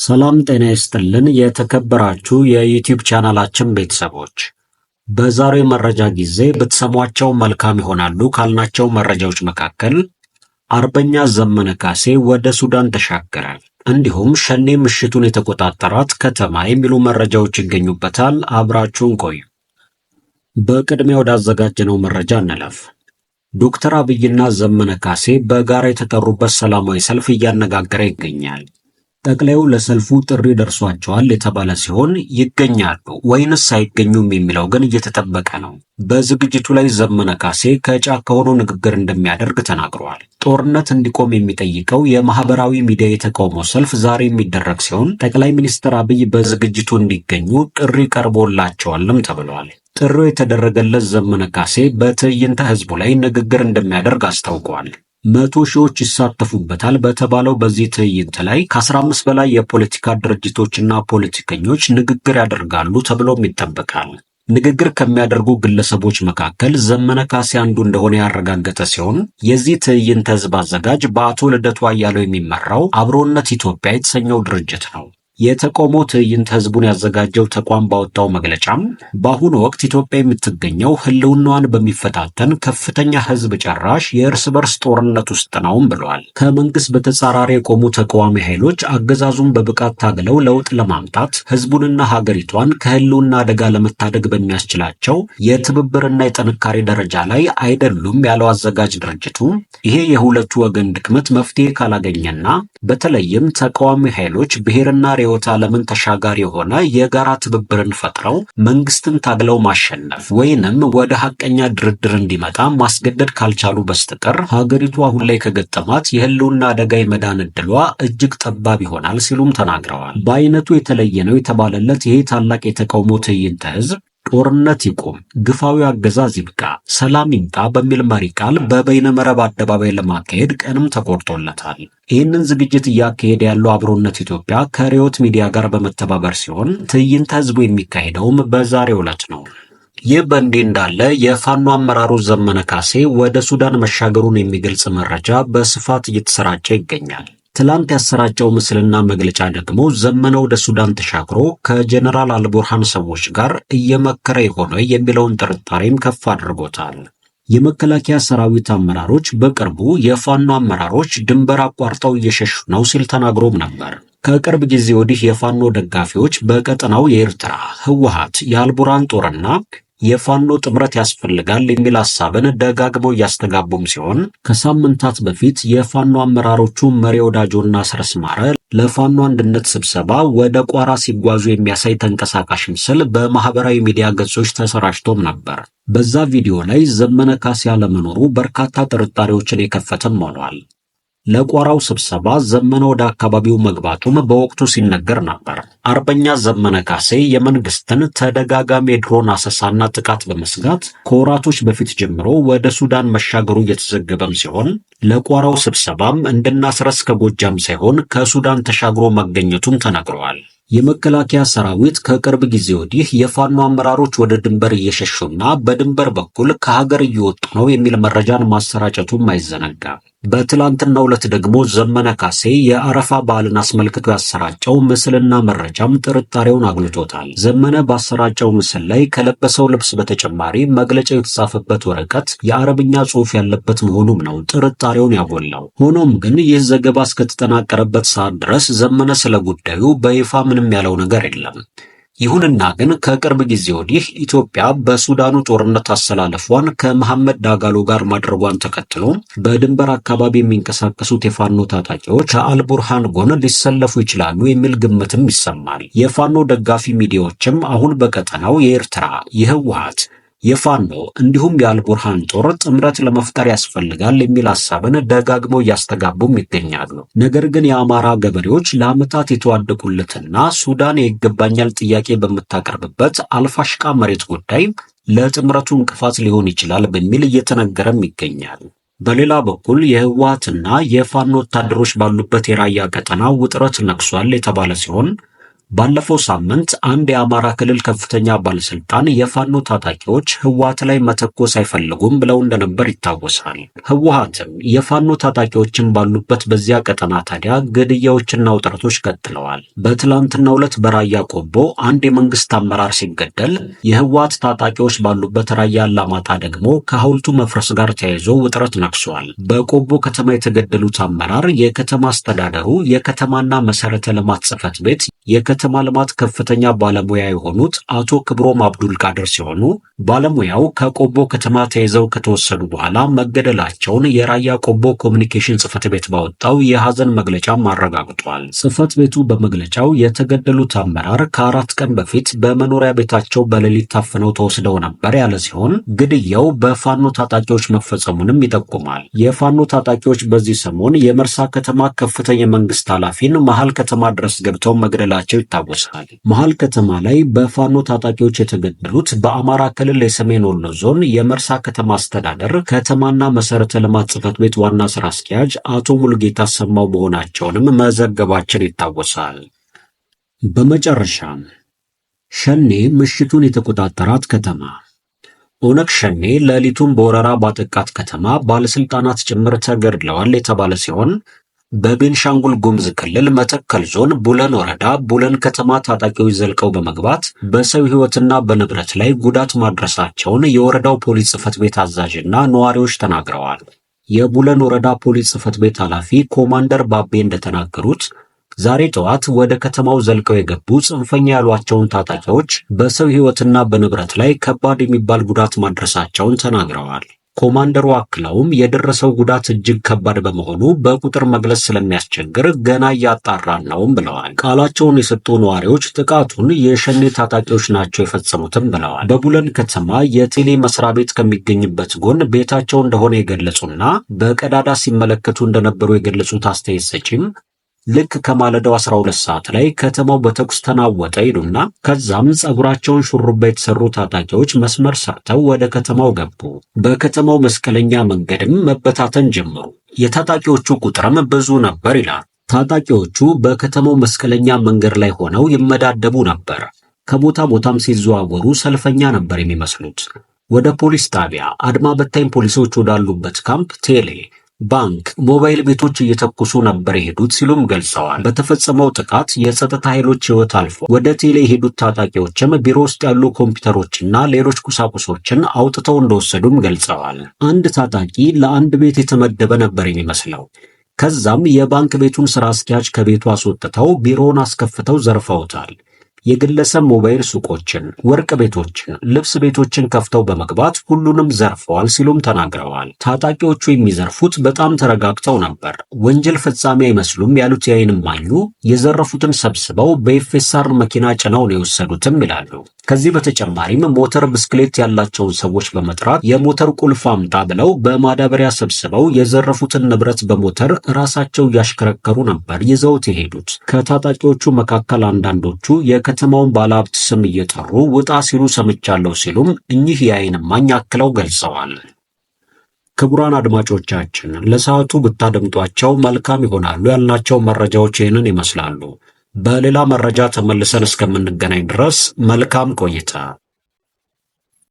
ሰላም ጤና ይስጥልን የተከበራችሁ የዩቲዩብ ቻናላችን ቤተሰቦች፣ በዛሬው መረጃ ጊዜ ብትሰሟቸው መልካም ይሆናሉ ካልናቸው መረጃዎች መካከል አርበኛ ዘመነ ካሴ ወደ ሱዳን ተሻገረ፣ እንዲሁም ሸኔ ምሽቱን የተቆጣጠራት ከተማ የሚሉ መረጃዎች ይገኙበታል። አብራችሁን ቆዩ። በቅድሚያ ወዳዘጋጀነው መረጃ እንለፍ። ዶክተር አብይና ዘመነ ካሴ በጋራ የተጠሩበት ሰላማዊ ሰልፍ እያነጋገረ ይገኛል። ጠቅላዩ ለሰልፉ ጥሪ ደርሷቸዋል የተባለ ሲሆን ይገኛሉ ወይንስ አይገኙም የሚለው ግን እየተጠበቀ ነው። በዝግጅቱ ላይ ዘመነ ካሴ ከጫካ ሆኖ ንግግር እንደሚያደርግ ተናግረዋል። ጦርነት እንዲቆም የሚጠይቀው የማህበራዊ ሚዲያ የተቃውሞ ሰልፍ ዛሬ የሚደረግ ሲሆን ጠቅላይ ሚኒስትር አብይ በዝግጅቱ እንዲገኙ ጥሪ ቀርቦላቸዋልም ተብሏል። ጥሪው የተደረገለት ዘመነ ካሴ በትዕይንተ ህዝቡ ላይ ንግግር እንደሚያደርግ አስታውቋል። 100 ሺዎች ይሳተፉበታል በተባለው በዚህ ትዕይንት ላይ ከ15 በላይ የፖለቲካ ድርጅቶችና ፖለቲከኞች ንግግር ያደርጋሉ ተብሎም ይጠበቃል። ንግግር ከሚያደርጉ ግለሰቦች መካከል ዘመነ ካሴ አንዱ እንደሆነ ያረጋገጠ ሲሆን የዚህ ትዕይንት ህዝብ አዘጋጅ በአቶ ልደቱ አያሌው የሚመራው አብሮነት ኢትዮጵያ የተሰኘው ድርጅት ነው። የተቃውሞ ትዕይንት ህዝቡን ያዘጋጀው ተቋም ባወጣው መግለጫም በአሁኑ ወቅት ኢትዮጵያ የምትገኘው ህልውናዋን በሚፈታተን ከፍተኛ ህዝብ ጨራሽ የእርስ በርስ ጦርነት ውስጥ ነውም ብለዋል። ከመንግስት በተጻራሪ የቆሙ ተቃዋሚ ኃይሎች አገዛዙን በብቃት ታግለው ለውጥ ለማምጣት ህዝቡንና ሀገሪቷን ከህልውና አደጋ ለመታደግ በሚያስችላቸው የትብብርና የጥንካሬ ደረጃ ላይ አይደሉም ያለው አዘጋጅ ድርጅቱ ይሄ የሁለቱ ወገን ድክመት መፍትሄ ካላገኘና በተለይም ተቃዋሚ ኃይሎች ብሔርና ርዕዮተ ዓለምን ተሻጋሪ የሆነ የጋራ ትብብርን ፈጥረው መንግስትን ታግለው ማሸነፍ ወይንም ወደ ሐቀኛ ድርድር እንዲመጣ ማስገደድ ካልቻሉ በስተቀር ሀገሪቱ አሁን ላይ ከገጠማት የህልውና አደጋ የመዳን ዕድሏ እጅግ ጠባብ ይሆናል ሲሉም ተናግረዋል። በአይነቱ የተለየ ነው የተባለለት ይሄ ታላቅ የተቃውሞ ትዕይንተ ህዝብ ጦርነት ይቁም፣ ግፋዊ አገዛዝ ይብቃ፣ ሰላም ይምጣ በሚል መሪ ቃል በበይነመረብ አደባባይ ለማካሄድ ቀንም ተቆርጦለታል። ይህንን ዝግጅት እያካሄደ ያለው አብሮነት ኢትዮጵያ ከርዕዮት ሚዲያ ጋር በመተባበር ሲሆን ትዕይንተ ህዝቡ የሚካሄደውም በዛሬው ዕለት ነው። ይህ በእንዲህ እንዳለ የፋኖ አመራሩ ዘመነ ካሴ ወደ ሱዳን መሻገሩን የሚገልጽ መረጃ በስፋት እየተሰራጨ ይገኛል። ትላንት ያሰራጨው ምስልና መግለጫ ደግሞ ዘመነ ወደ ሱዳን ተሻግሮ ከጀነራል አልቡርሃን ሰዎች ጋር እየመከረ የሆነ የሚለውን ጥርጣሬም ከፍ አድርጎታል። የመከላከያ ሰራዊት አመራሮች በቅርቡ የፋኖ አመራሮች ድንበር አቋርጠው እየሸሹ ነው ሲል ተናግሮም ነበር። ከቅርብ ጊዜ ወዲህ የፋኖ ደጋፊዎች በቀጠናው የኤርትራ ህወሓት የአልቡርሃን ጦርና የፋኖ ጥምረት ያስፈልጋል የሚል ሐሳብን ደጋግመው እያስተጋቡም ሲሆን ከሳምንታት በፊት የፋኖ አመራሮቹ መሪ ወዳጆና አስረስ ማረ ለፋኖ አንድነት ስብሰባ ወደ ቋራ ሲጓዙ የሚያሳይ ተንቀሳቃሽ ምስል በማህበራዊ ሚዲያ ገጾች ተሰራጭቶም ነበር። በዛ ቪዲዮ ላይ ዘመነ ካሴ ያለመኖሩ በርካታ ጥርጣሬዎችን የከፈተም ሆኗል። ለቋራው ስብሰባ ዘመነ ወደ አካባቢው መግባቱም በወቅቱ ሲነገር ነበር። አርበኛ ዘመነ ካሴ የመንግስትን ተደጋጋሚ የድሮን አሰሳና ጥቃት በመስጋት ከወራቶች በፊት ጀምሮ ወደ ሱዳን መሻገሩ እየተዘገበም ሲሆን ለቋራው ስብሰባም እንድናስረስ ከጎጃም ሳይሆን ከሱዳን ተሻግሮ መገኘቱም ተነግሯል። የመከላከያ ሰራዊት ከቅርብ ጊዜ ወዲህ የፋኖ አመራሮች ወደ ድንበር እየሸሹና በድንበር በኩል ከሀገር እየወጡ ነው የሚል መረጃን ማሰራጨቱም አይዘነጋም። በትላንትናው ዕለት ደግሞ ዘመነ ካሴ የአረፋ በዓልን አስመልክቶ ያሰራጨው ምስልና መረጃም ጥርጣሬውን አጉልቶታል። ዘመነ ባሰራጨው ምስል ላይ ከለበሰው ልብስ በተጨማሪ መግለጫው የተጻፈበት ወረቀት የአረብኛ ጽሑፍ ያለበት መሆኑም ነው ጥርጣሬውን ያጎላው። ሆኖም ግን ይህ ዘገባ እስከተጠናቀረበት ሰዓት ድረስ ዘመነ ስለ ጉዳዩ በይፋ ምንም ያለው ነገር የለም። ይሁንና ግን ከቅርብ ጊዜ ወዲህ ኢትዮጵያ በሱዳኑ ጦርነት አሰላለፏን ከመሐመድ ዳጋሎ ጋር ማድረጓን ተከትሎ በድንበር አካባቢ የሚንቀሳቀሱት የፋኖ ታጣቂዎች ከአልቡርሃን ጎን ሊሰለፉ ይችላሉ የሚል ግምትም ይሰማል። የፋኖ ደጋፊ ሚዲያዎችም አሁን በቀጠናው የኤርትራ የህወሓት የፋኖ እንዲሁም የአልቡርሃን ጦር ጥምረት ለመፍጠር ያስፈልጋል የሚል ሐሳብን ደጋግመው እያስተጋቡም ይገኛሉ። ነገር ግን የአማራ ገበሬዎች ለዓመታት የተዋደቁለትና ሱዳን የይገባኛል ጥያቄ በምታቀርብበት አልፋሽቃ መሬት ጉዳይ ለጥምረቱ እንቅፋት ሊሆን ይችላል በሚል እየተነገረም ይገኛል። በሌላ በኩል የህወሓትና የፋኖ ወታደሮች ባሉበት የራያ ቀጠና ውጥረት ነግሷል የተባለ ሲሆን ባለፈው ሳምንት አንድ የአማራ ክልል ከፍተኛ ባለስልጣን የፋኖ ታጣቂዎች ህወሓት ላይ መተኮስ አይፈልጉም ብለው እንደነበር ይታወሳል። ህወሓትም የፋኖ ታጣቂዎችን ባሉበት በዚያ ቀጠና ታዲያ ግድያዎችና ውጥረቶች ቀጥለዋል። በትላንትናው ዕለት በራያ ቆቦ አንድ የመንግስት አመራር ሲገደል፣ የህወሓት ታጣቂዎች ባሉበት ራያ አላማጣ ደግሞ ከሐውልቱ መፍረስ ጋር ተያይዞ ውጥረት ነግሷል። በቆቦ ከተማ የተገደሉት አመራር የከተማ አስተዳደሩ የከተማና መሰረተ ልማት ጽሕፈት ቤት የከተማ ልማት ከፍተኛ ባለሙያ የሆኑት አቶ ክብሮም አብዱል ቃድር ሲሆኑ ባለሙያው ከቆቦ ከተማ ተይዘው ከተወሰዱ በኋላ መገደላቸውን የራያ ቆቦ ኮሚኒኬሽን ጽሕፈት ቤት ባወጣው የሐዘን መግለጫም አረጋግጧል። ጽሕፈት ቤቱ በመግለጫው የተገደሉት አመራር ከ4 ቀን በፊት በመኖሪያ ቤታቸው በሌሊት ታፍነው ተወስደው ነበር ያለ ሲሆን ግድያው በፋኖ ታጣቂዎች መፈጸሙንም ይጠቁማል። የፋኖ ታጣቂዎች በዚህ ሰሞን የመርሳ ከተማ ከፍተኛ የመንግስት ኃላፊን መሃል ከተማ ድረስ ገብተው መግደላቸው ይታወሳል። መሃል ከተማ ላይ በፋኖ ታጣቂዎች የተገደሉት በአማራ ክልል የሰሜን ወሎ ዞን የመርሳ ከተማ አስተዳደር ከተማና መሰረተ ልማት ጽሕፈት ቤት ዋና ስራ አስኪያጅ አቶ ሙሉጌታ ሰማው መሆናቸውንም መዘገባችን ይታወሳል። በመጨረሻም ሸኔ ምሽቱን የተቆጣጠራት ከተማ። ኦነግ ሸኔ ሌሊቱን በወረራ ባጠቃት ከተማ ባለስልጣናት ጭምር ተገድለዋል የተባለ ሲሆን በቤንሻንጉል ጉሙዝ ክልል መተከል ዞን ቡለን ወረዳ ቡለን ከተማ ታጣቂዎች ዘልቀው በመግባት በሰው ሕይወትና በንብረት ላይ ጉዳት ማድረሳቸውን የወረዳው ፖሊስ ጽሕፈት ቤት አዛዥና ነዋሪዎች ተናግረዋል። የቡለን ወረዳ ፖሊስ ጽሕፈት ቤት ኃላፊ ኮማንደር ባቤ እንደተናገሩት ዛሬ ጠዋት ወደ ከተማው ዘልቀው የገቡ ጽንፈኛ ያሏቸውን ታጣቂዎች በሰው ሕይወትና በንብረት ላይ ከባድ የሚባል ጉዳት ማድረሳቸውን ተናግረዋል። ኮማንደሩ አክለውም የደረሰው ጉዳት እጅግ ከባድ በመሆኑ በቁጥር መግለጽ ስለሚያስቸግር ገና እያጣራን ነውም ብለዋል። ቃላቸውን የሰጡ ነዋሪዎች ጥቃቱን የሸኔ ታጣቂዎች ናቸው የፈጸሙትም ብለዋል። በቡለን ከተማ የቴሌ መስሪያ ቤት ከሚገኝበት ጎን ቤታቸው እንደሆነ የገለጹና በቀዳዳ ሲመለከቱ እንደነበሩ የገለጹት አስተያየት ሰጪም ልክ ከማለዳው 12 ሰዓት ላይ ከተማው በተኩስ ተናወጠ ይሉና ከዛም ጸጉራቸውን ሹሩባ የተሰሩ ታጣቂዎች መስመር ሰርተው ወደ ከተማው ገቡ። በከተማው መስቀለኛ መንገድም መበታተን ጀመሩ። የታጣቂዎቹ ቁጥርም ብዙ ነበር ይላል። ታጣቂዎቹ በከተማው መስቀለኛ መንገድ ላይ ሆነው ይመዳደቡ ነበር። ከቦታ ቦታም ሲዘዋወሩ ሰልፈኛ ነበር የሚመስሉት። ወደ ፖሊስ ጣቢያ፣ አድማ በታኝ ፖሊሶች ወዳሉበት ካምፕ፣ ቴሌ ባንክ፣ ሞባይል ቤቶች እየተኩሱ ነበር የሄዱት ሲሉም ገልጸዋል። በተፈጸመው ጥቃት የጸጥታ ኃይሎች ሕይወት አልፎ ወደ ቴሌ የሄዱት ታጣቂዎችም ቢሮ ውስጥ ያሉ ኮምፒውተሮችና ሌሎች ቁሳቁሶችን አውጥተው እንደወሰዱም ገልጸዋል። አንድ ታጣቂ ለአንድ ቤት የተመደበ ነበር የሚመስለው። ከዛም የባንክ ቤቱን ስራ አስኪያጅ ከቤቱ አስወጥተው ቢሮውን አስከፍተው ዘርፈውታል። የግለሰብ ሞባይል ሱቆችን፣ ወርቅ ቤቶችን፣ ልብስ ቤቶችን ከፍተው በመግባት ሁሉንም ዘርፈዋል ሲሉም ተናግረዋል። ታጣቂዎቹ የሚዘርፉት በጣም ተረጋግተው ነበር፣ ወንጀል ፈጻሚ አይመስሉም ያሉት የዓይን እማኙ የዘረፉትን ሰብስበው በኤፌሳር መኪና ጭነው ነው የወሰዱትም ይላሉ። ከዚህ በተጨማሪም ሞተር ብስክሌት ያላቸውን ሰዎች በመጥራት የሞተር ቁልፍ አምጣ ብለው በማዳበሪያ ሰብስበው የዘረፉትን ንብረት በሞተር ራሳቸው እያሽከረከሩ ነበር ይዘውት የሄዱት። ከታጣቂዎቹ መካከል አንዳንዶቹ የከተማውን ባለሀብት ስም እየጠሩ ውጣ ሲሉ ሰምቻለሁ ሲሉም እኚህ የዓይን እማኝ አክለው ገልጸዋል። ክቡራን አድማጮቻችን ለሰዓቱ ብታደምጧቸው መልካም ይሆናሉ ያልናቸው መረጃዎች ይህንን ይመስላሉ። በሌላ መረጃ ተመልሰን እስከምንገናኝ ድረስ መልካም ቆይታ